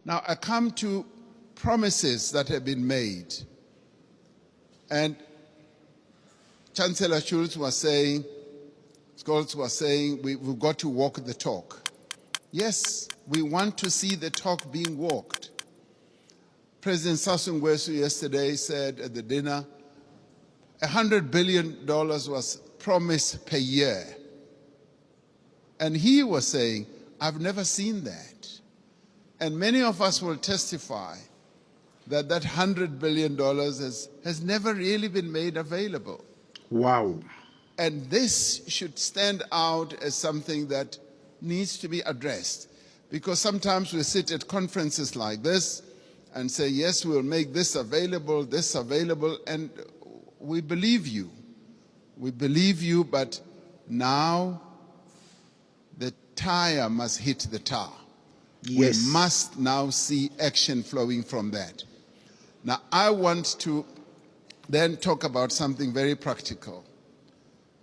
Now, I come to promises that have been made. And Chancellor Scholz was saying, we've got to walk the talk. Yes, we want to see the talk being walked. President Sassou Nguesso yesterday said at the dinner, $100 billion was promised per year. And he was saying, I've never seen that. And many of us will testify that that $100 billion has never really been made available. Wow. And this should stand out as something that needs to be addressed. Because sometimes we sit at conferences like this and say, yes, we'll make this available, and we believe you. We believe you, but now the tire must hit the tar. Yes. We must now see action flowing from that. Now, I want to then talk about something very practical.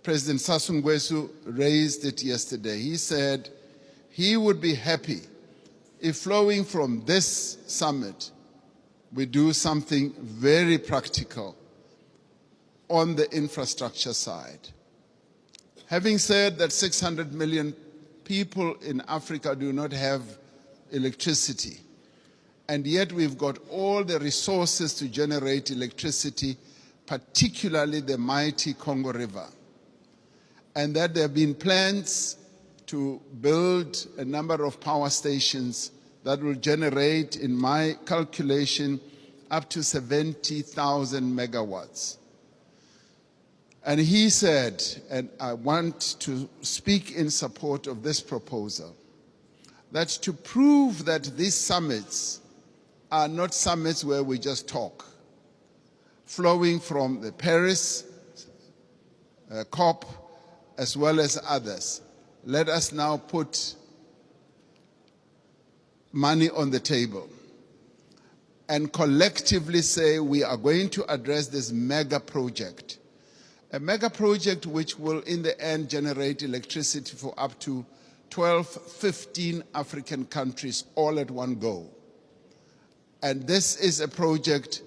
President Sassou Nguesso raised it yesterday. He said he would be happy if flowing from this summit, we do something very practical on the infrastructure side. Having said that 600 million people in Africa do not have electricity, and yet we've got all the resources to generate electricity, particularly the mighty Congo River, and that there have been plans to build a number of power stations that will generate, in my calculation, up to 70,000 megawatts. And he said, and I want to speak in support of this proposal, that to prove that these summits are not summits where we just talk, flowing from the Paris COP as well as others, let us now put money on the table and collectively say we are going to address this mega project. A mega project which will in the end generate electricity for up to 12, 15 African countries all at one go. And this is a project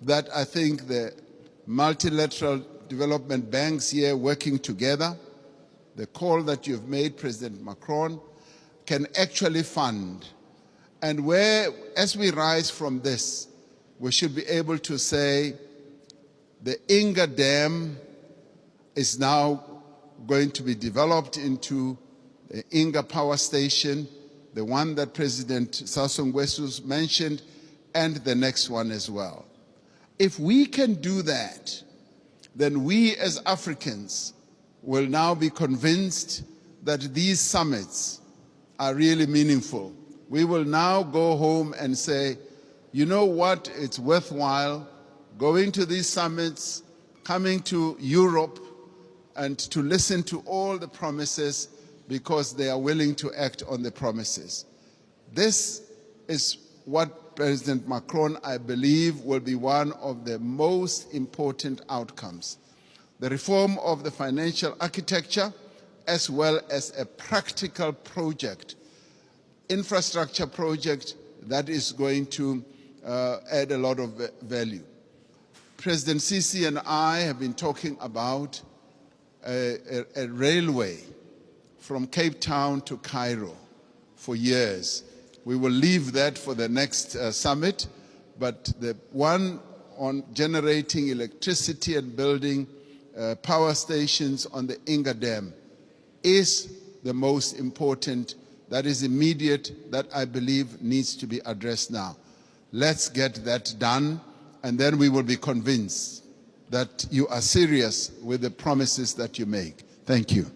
that I think the multilateral development banks here working together, the call that you've made, President Macron, can actually fund. And where, as we rise from this, we should be able to say the Inga Dam is now going to be developed into the Inga Power Station, the one that President Sassou Nguesso mentioned, and the next one as well. If we can do that, then we as Africans will now be convinced that these summits are really meaningful. We will now go home and say, you know what, it's worthwhile going to these summits, coming to Europe, and to listen to all the promises because they are willing to act on the promises. This is what President Macron, I believe, will be one of the most important outcomes. The reform of the financial architecture, as well as a practical project, infrastructure project that is going to add a lot of value. President Sisi and I have been talking about a railway from Cape Town to Cairo for years. We will leave that for the next summit, but the one on generating electricity and building power stations on the Inga Dam is the most important, that is immediate, that I believe needs to be addressed now. Let's get that done, and then we will be convinced that you are serious with the promises that you make. Thank you.